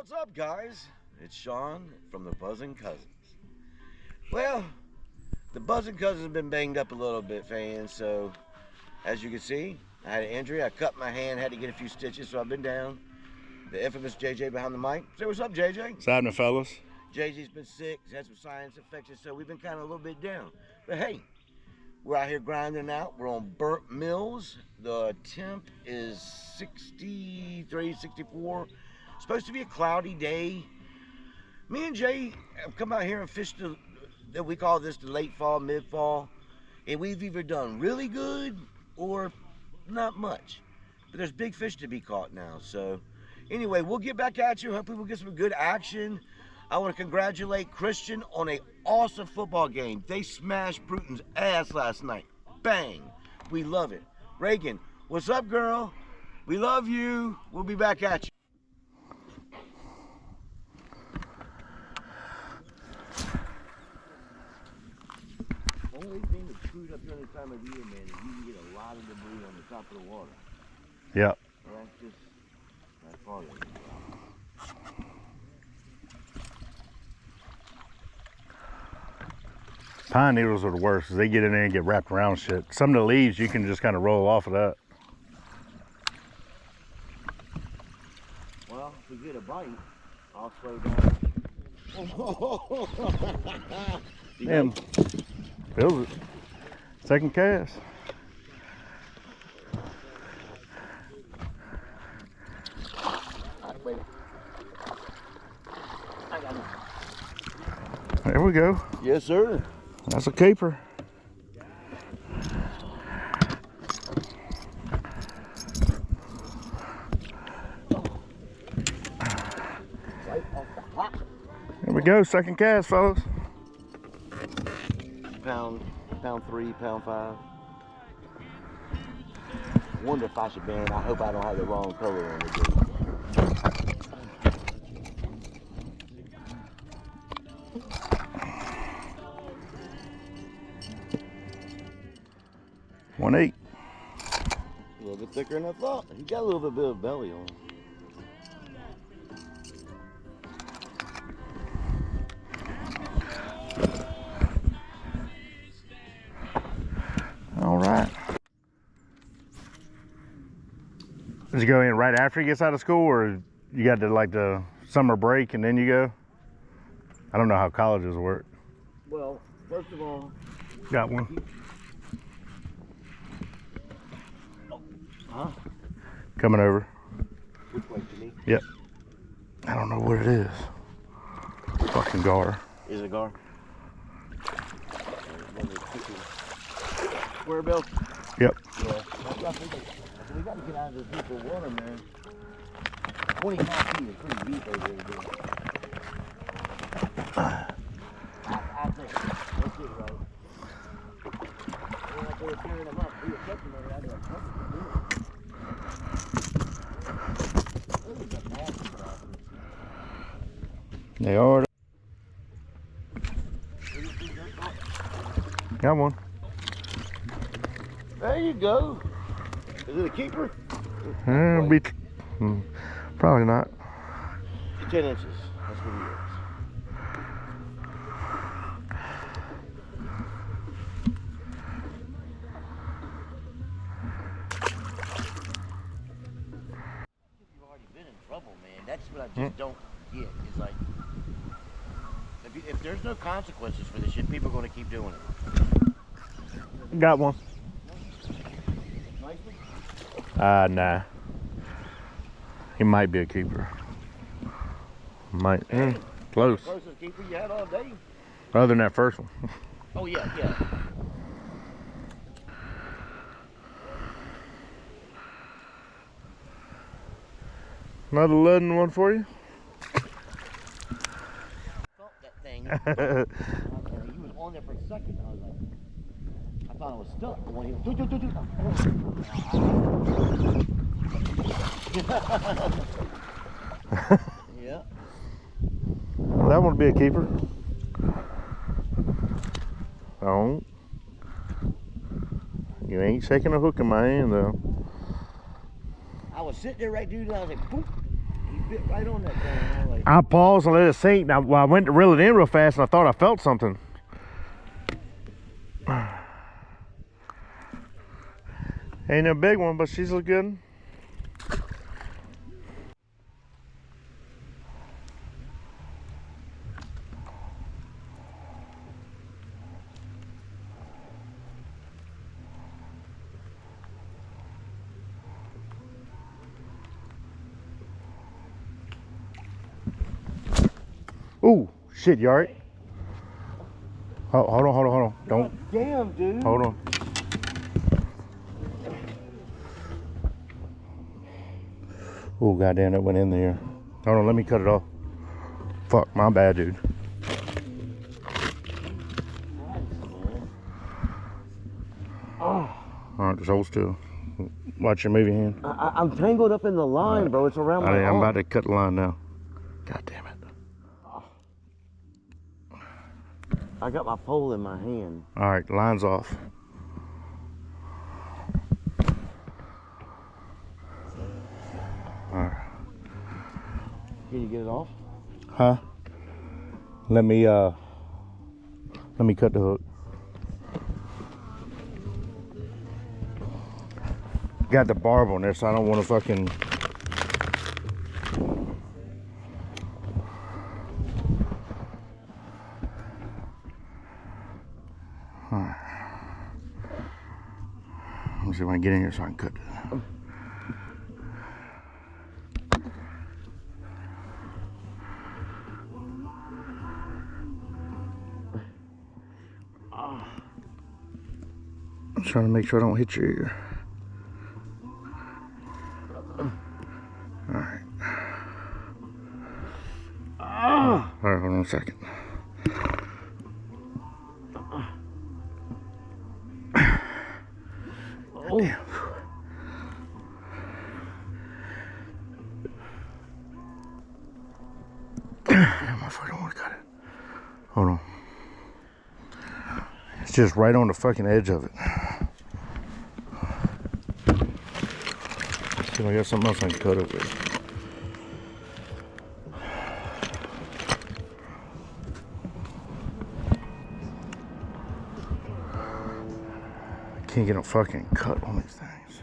What's up, guys? It's Sean from the Buzzing Cousins. Well, the Buzzing Cousins have been banged up a little bit, fans, so as you can see, I had an injury. I cut my hand, had to get a few stitches, so I've been down. The infamous JJ behind the mic. Say what's up, JJ? What's happening, fellas? JJ's been sick, he's had some sinus infections, so we've been kind of a little bit down. But hey, we're out here grinding out. We're on Burnt Mills. The temp is 63, 64. Supposed to be a cloudy day. Me and Jay have come out here and fished we call this the late fall, mid-fall. And we've either done really good or not much. But there's big fish to be caught now. So anyway, we'll get back at you. Hopefully we'll get some good action. I want to congratulate Christian on an awesome football game. They smashed Bruton's ass last night. Bang. We love it. Reagan, what's up, girl? We love you. We'll be back at you. Only thing that's screwed up during this time of year, man, is you can get a lot of debris on the top of the water. Yep. That's part of it. Pine needles are the worst because they get in there and get wrapped around shit. Some of the leaves you can just kind of roll off of that. Well, if we get a bite, I'll slow down. Damn, feels it. Second cast. Wait. I got it. There we go. Yes, sir. That's a keeper. Right off the hop. There we go. Second cast, fellas. Pound 3, pound 5. Wonder if I should ban. I hope I don't have the wrong color on it. 1-8. A little bit thicker than I thought. He got a little bit of belly on him. All right. Does he go in right after he gets out of school, or you got to like the summer break and then you go? I don't know how colleges work. Well, first of all, Got one. Huh? Coming over. Which way to me? Yep. I don't know what it is. Fucking gar. Is it gar? Square bill? Yep. Yeah. We got to get out of this deeper water, man. 25 feet is pretty deep over there, dude. I think. That's it, right? We're out there carrying them up. We were catching them out there. They are. Got one. There you go. Is it a keeper? Probably not. 10 inches. That's what he is. You've already been in trouble, man. That's what I just don't get. Is like, if there's no consequences for this shit, people are going to keep doing it. Got one. Nice one? Nah. He might be a keeper. Might. Close. Closest keeper you had all day. Other than that first one. Oh, yeah, yeah. Another leaden one for you. Felt that thing. He was on there for a second. I was like, I thought I was stuck. But when he was, yeah. Well, that would be a keeper. Oh. You ain't shaking a hook in my hand though. I was sitting there right, dude, and I was like, boop. He bit right on that thing. And I'm like, I paused and let it sink. Now, well, I went to reel it in real fast, and I thought I felt something. Ain't no big one, but she's look good. Ooh, shit, you alright? Oh, hold on. Don't. damn, dude. Hold on. Oh, goddamn, it went in there. Hold on, let me cut it off. Fuck, my bad, dude. Oh. Alright, just hold still. Watch your movie hand. I'm tangled up in the line, bro. It's around my I'm arm. about to cut the line now. God damn it. I got my pole in my hand. Alright, the line's off. Alright. Can you get it off? Huh? Let me cut the hook. Got the barb on there, so I don't want to fucking. Alright. Let me see if I can get in here so I can cut it. I'm trying to make sure I don't hit your ear. Alright. Alright, hold on a second. Oh. Damn. Damn, my fucking want to cut it. Hold on. It's just right on the fucking edge of it. See if I got something else I can cut it with. Can't get a fucking cut on these things.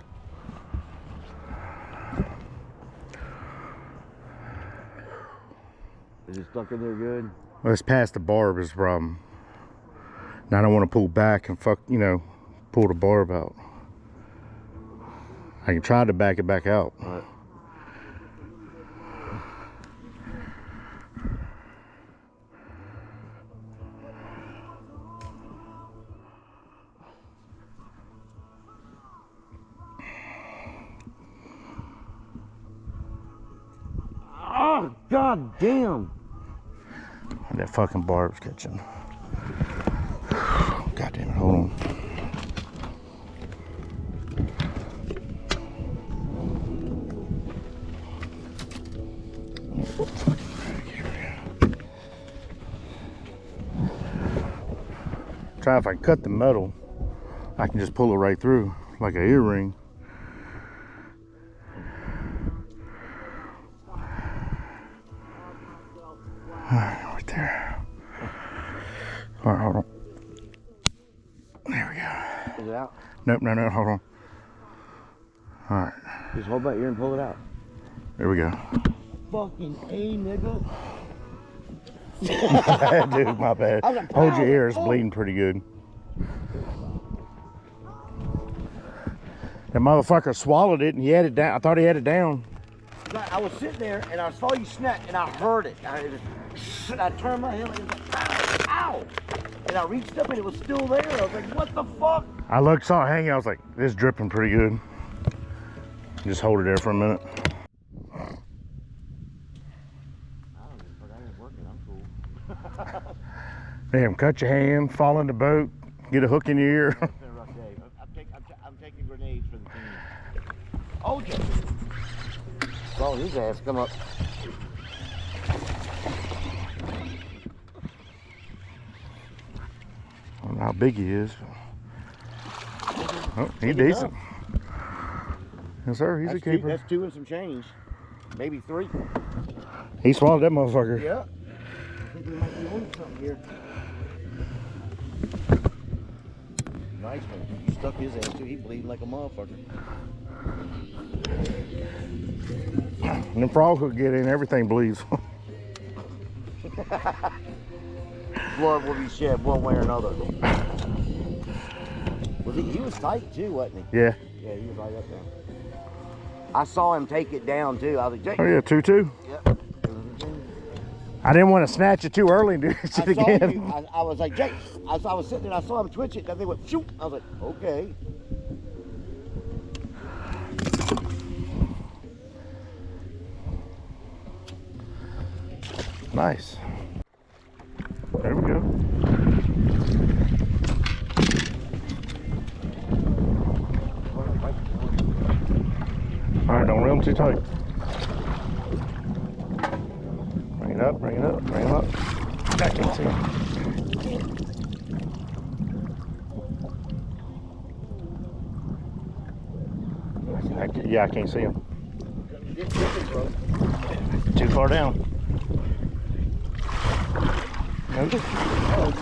Is it stuck in there good? Well, it's past the barb is the problem. Now I don't want to pull back and pull the barb out. I can try to back it back out. All right. Oh, god damn. That fucking barb's catching. God damn it, hold on. Try if I cut the metal, I can just pull it right through like an earring. Alright, right there. Alright, hold on. There we go. Is it out? Nope, no, hold on. Alright. Just hold my ear and pull it out. There we go. Fucking A, nigga. Dude, my bad. Hold your ear, it's bleeding pretty good. That motherfucker swallowed it and he had it down. I thought he had it down. I was sitting there and I saw you snap and I heard it. I turned my head and like, ow! And I reached up and it was still there. I was like, what the fuck? I looked, saw it hanging. I was like, this is dripping pretty good. Just hold it there for a minute. Damn, cut your hand, fall in the boat, get a hook in your ear. It's been a rough day. I'm taking grenades for the team. Oh, yeah. Oh, his ass come up. I don't know how big he is. Oh, he's decent. Yes, sir, he's a keeper. That's two and some change. Maybe three. He swallowed that motherfucker. Yeah. I think we might be on something here. Nice one. You stuck his ass too. He bleeding like a motherfucker. And them frogs will get in, everything bleeds. Blood will be shed one way or another. He was tight too, wasn't he? Yeah. Yeah, he was right up there. I saw him take it down too. I was like, Jake. Oh yeah, 2-2. Yep. I didn't want to snatch it too early and do it again. I was like, Jake. I was sitting there, I saw him twitch it, and they went, shoot. I was like, okay. Nice. There we go. All right, don't reel them too tight. Bring it up, bring it up, bring it up. I can't see him. Yeah, I can't see him. Too far down. Nope.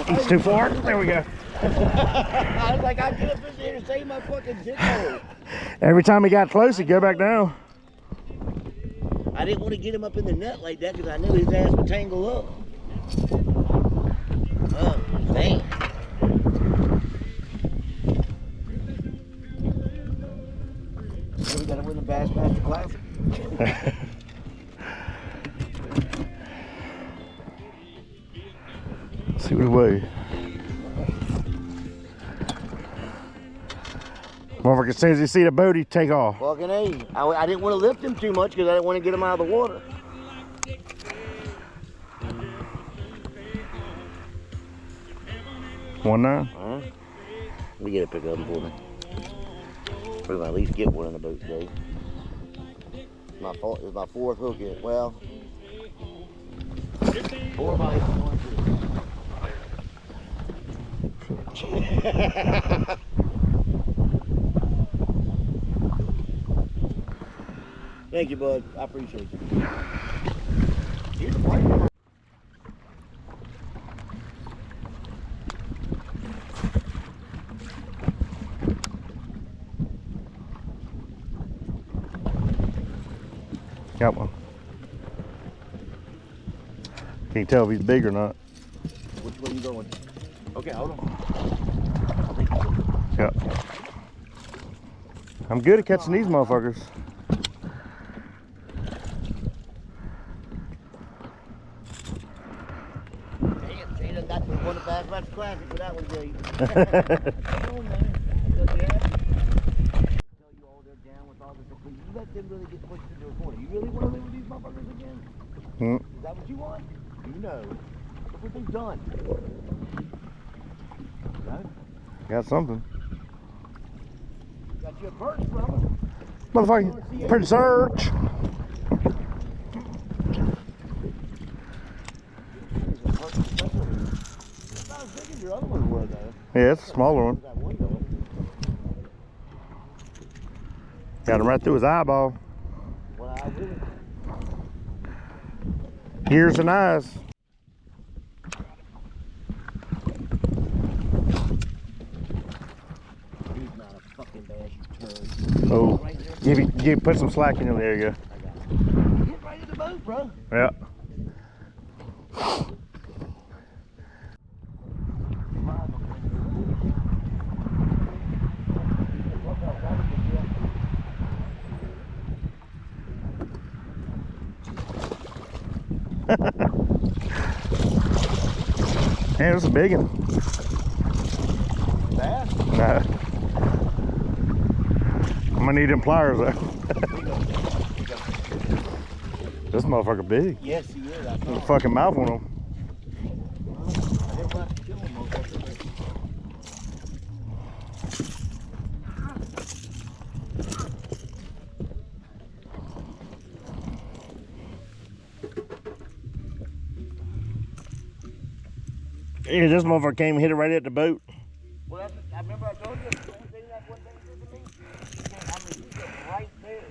He's too far. There we go. I was like, I get up in there to save my fucking dick hole. Every time he got close, he'd go back down. I didn't want to get him up in the net like that because I knew his ass would tangle up. Oh, damn. So we gotta win the Bassmaster Classic. See what he weighs. Motherfucker, as soon as he see the boat, he take off. Fucking A. I didn't want to lift him too much because I didn't want to get him out of the water. One nine. Let me get a pick up for me. We're gonna at least get one in the boat today. My fault. It's my fourth hook in. Well, 4 bites. 1, 2. Thank you, bud. I appreciate you. Here's the plate. Got one. Can't tell if he's big or not. Which way you going? Okay, hold on. Yeah. I'm good at catching these motherfuckers. Damn, Jay done got to win the Bassmaster Classic for that one, Jay. Come on, man. Tell you all they're down with all this. You let them really get pushed into a corner. You really want to live with these motherfuckers again? Is that what you want? You know. Look what they've done. No? Got something. Got you a perch, brother. Motherfucker, pretty search. Not as big as your other ones were, though. Yeah, it's a smaller one. That one, though. Got him right through his eyeball. Well, I really. Ears and eyes. He's not a fucking bass, you turd. Oh, Right put some slack in him. There you go. I got it. Get right in the boat, bro. Yeah. Man, this is a big one. Bass? Nah. I'm gonna need them pliers though. This motherfucker big. Yes, he is. I There's know. a fucking mouth on him. I didn't want to kill him, motherfucker. Yeah, this motherfucker came and hit it right at the boat. Well, I remember I told you, the same thing that one thing did to me. I mean, he was right there.